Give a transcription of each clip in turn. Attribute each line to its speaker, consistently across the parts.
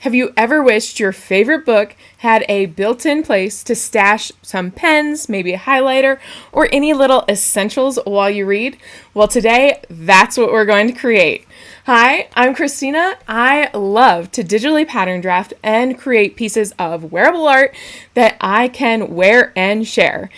Speaker 1: Have you ever wished your favorite book had a built-in place to stash some pens, maybe a highlighter, or any little essentials while you read? Well, today, that's what we're going to create. Hi, I'm Christina. I love to digitally pattern draft and create pieces of wearable art that I can wear and share.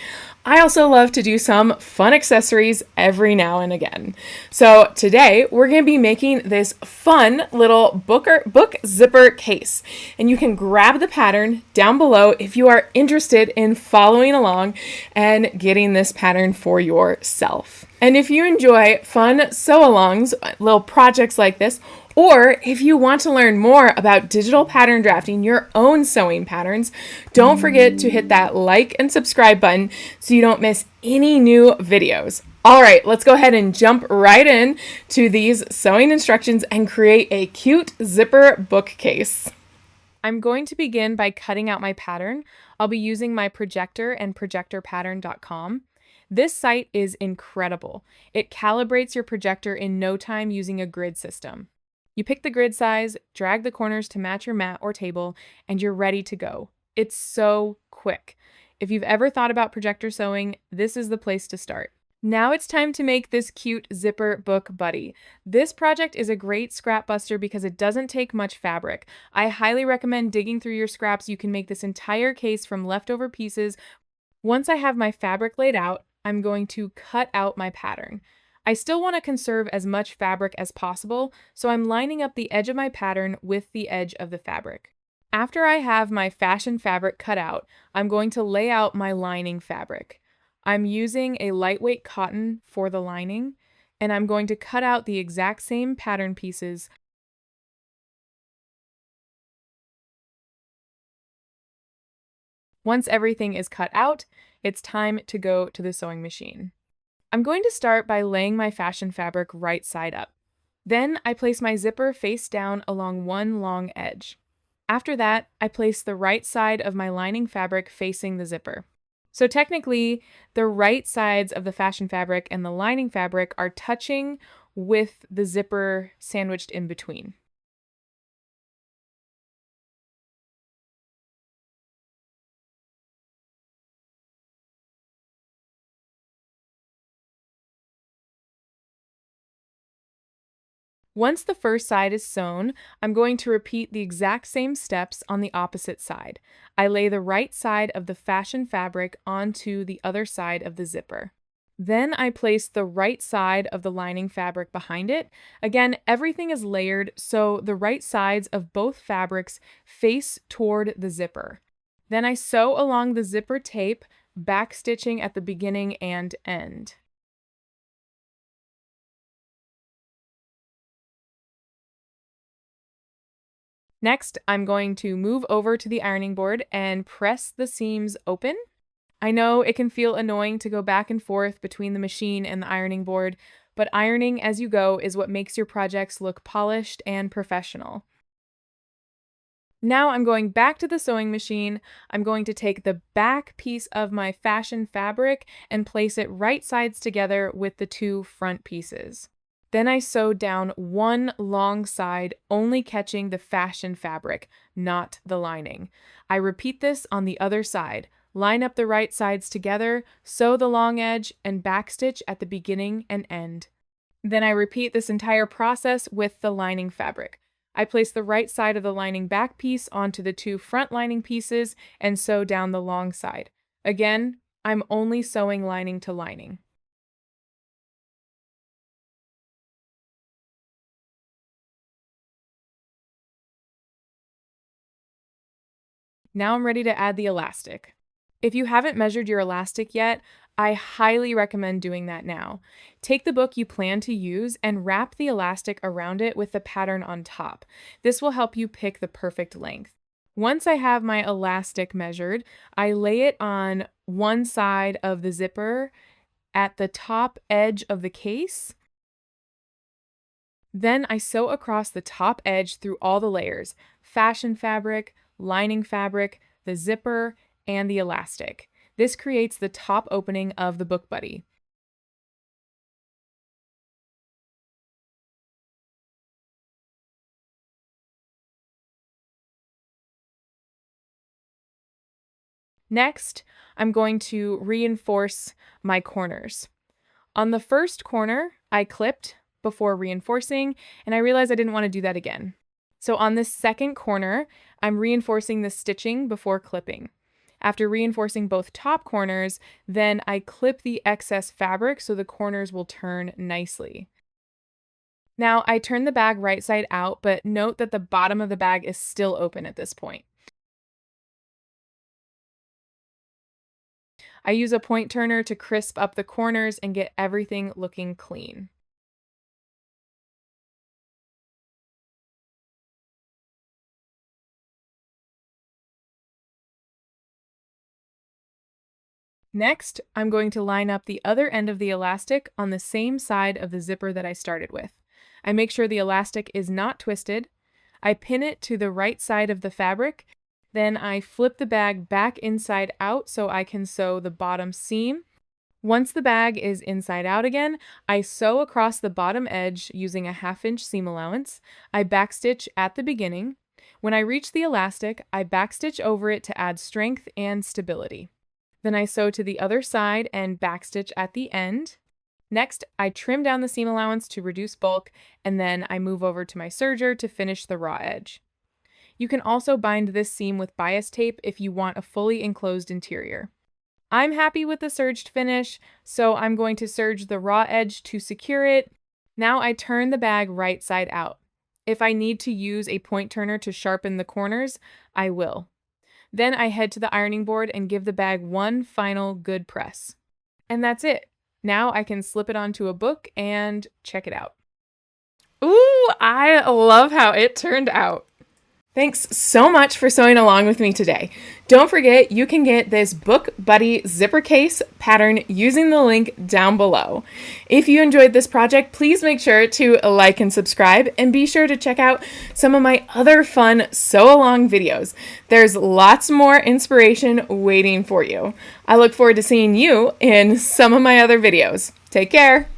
Speaker 1: I also love to do some fun accessories every now and again. So today we're going to be making this fun little book zipper case. And you can grab the pattern down below if you are interested in following along and getting this pattern for yourself. And if you enjoy fun sew-alongs, little projects like this, or if you want to learn more about digital pattern drafting your own sewing patterns, don't forget to hit that like and subscribe button so you don't miss any new videos. All right, let's go ahead and jump right in to these sewing instructions and create a cute zipper bookcase. I'm going to begin by cutting out my pattern. I'll be using my projector and projectorpattern.com. This site is incredible. It calibrates your projector in no time using a grid system. You pick the grid size, drag the corners to match your mat or table, and you're ready to go. It's so quick. If you've ever thought about projector sewing, this is the place to start. Now it's time to make this cute zipper book buddy. This project is a great scrap buster because it doesn't take much fabric. I highly recommend digging through your scraps. You can make this entire case from leftover pieces. Once I have my fabric laid out, I'm going to cut out my pattern. I still want to conserve as much fabric as possible, so I'm lining up the edge of my pattern with the edge of the fabric. After I have my fashion fabric cut out, I'm going to lay out my lining fabric. I'm using a lightweight cotton for the lining, and I'm going to cut out the exact same pattern pieces. Once everything is cut out, it's time to go to the sewing machine. I'm going to start by laying my fashion fabric right side up. Then I place my zipper face down along one long edge. After that, I place the right side of my lining fabric facing the zipper. So technically, the right sides of the fashion fabric and the lining fabric are touching with the zipper sandwiched in between. Once the first side is sewn, I'm going to repeat the exact same steps on the opposite side. I lay the right side of the fashion fabric onto the other side of the zipper. Then I place the right side of the lining fabric behind it. Again, everything is layered, so the right sides of both fabrics face toward the zipper. Then I sew along the zipper tape, backstitching at the beginning and end. Next, I'm going to move over to the ironing board and press the seams open. I know it can feel annoying to go back and forth between the machine and the ironing board, but ironing as you go is what makes your projects look polished and professional. Now I'm going back to the sewing machine. I'm going to take the back piece of my fashion fabric and place it right sides together with the two front pieces. Then I sew down one long side, only catching the fashion fabric, not the lining. I repeat this on the other side. Line up the right sides together, sew the long edge, and backstitch at the beginning and end. Then I repeat this entire process with the lining fabric. I place the right side of the lining back piece onto the two front lining pieces and sew down the long side. Again, I'm only sewing lining to lining. Now I'm ready to add the elastic. If you haven't measured your elastic yet, I highly recommend doing that now. Take the book you plan to use and wrap the elastic around it with the pattern on top. This will help you pick the perfect length. Once I have my elastic measured, I lay it on one side of the zipper at the top edge of the case. Then I sew across the top edge through all the layers: fashion fabric, lining fabric, the zipper, and the elastic. This creates the top opening of the book buddy. Next, I'm going to reinforce my corners. On the first corner, I clipped before reinforcing, and I realized I didn't want to do that again. So on this second corner, I'm reinforcing the stitching before clipping. After reinforcing both top corners, then I clip the excess fabric so the corners will turn nicely. Now I turn the bag right side out, but note that the bottom of the bag is still open at this point. I use a point turner to crisp up the corners and get everything looking clean. Next, I'm going to line up the other end of the elastic on the same side of the zipper that I started with. I make sure the elastic is not twisted. I pin it to the right side of the fabric. Then I flip the bag back inside out so I can sew the bottom seam. Once the bag is inside out again, I sew across the bottom edge using a 1/2 inch seam allowance. I backstitch at the beginning. When I reach the elastic, I backstitch over it to add strength and stability. Then I sew to the other side and backstitch at the end. Next, I trim down the seam allowance to reduce bulk, and then I move over to my serger to finish the raw edge. You can also bind this seam with bias tape if you want a fully enclosed interior. I'm happy with the serged finish, so I'm going to serge the raw edge to secure it. Now I turn the bag right side out. If I need to use a point turner to sharpen the corners, I will. Then I head to the ironing board and give the bag one final good press. And that's it. Now I can slip it onto a book and check it out. Ooh, I love how it turned out. Thanks so much for sewing along with me today. Don't forget, you can get this Book Buddy zipper case pattern using the link down below. If you enjoyed this project, please make sure to like and subscribe, and be sure to check out some of my other fun sew along videos. There's lots more inspiration waiting for you. I look forward to seeing you in some of my other videos. Take care.